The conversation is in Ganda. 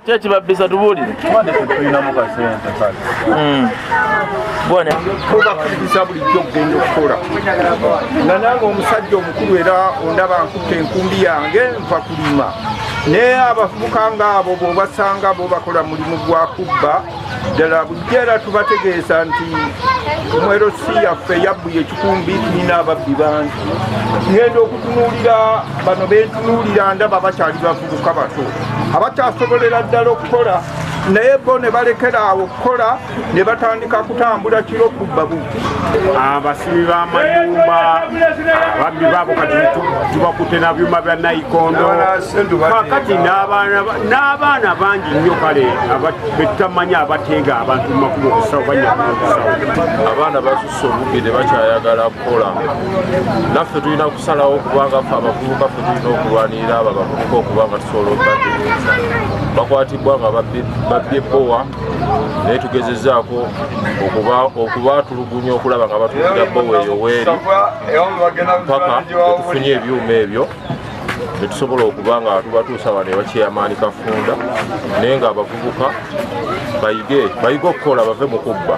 Chechi babisa tubuli. Bwana kuba kuliza bulijjo okugenda okukola nga nange omusajja omukulu era ondaba nkutte enkumbi yange nva kulima naye abavubuka ngaabo bw'obasanga bo bakola mulimu gwa kubba ddala bulijjo era tubategeeza nti mwerosi yaffe yabbuye ekikumbi tulina ababbi bangi ngenda okutunuulira bano bentunuulira ndaba bakyali bavubuka bato abakyasobolera ddala okukola naye bo ne balekera awo okukola ne batandika kutambula kiro kubba buti abasibi b'amayumba ababbi baabo kati tubakutte na byuma bya nayikondo kakati n'abaana bangi nnyo kale betutamanya abateega abantu mu makubo okusawo banyakuba okusawo abaana basusse obudde tebakyayagala kukola naffe tulina kusalawo kubanga ffe abavubuka ffe tulina okulwanirira abo abavubuka okubanga tusobola okubategeeza bakwatibwa nga babbye bowa naye tugezezaako okubatulugunya okulaba nga batulira bowa eyo weeri paka tetufunye ebyuma ebyo netusobola okuba nga tubatuusa wano ewakyeyamaani Kafunda naye nga abavubuka bayige okukola bave mu kubba.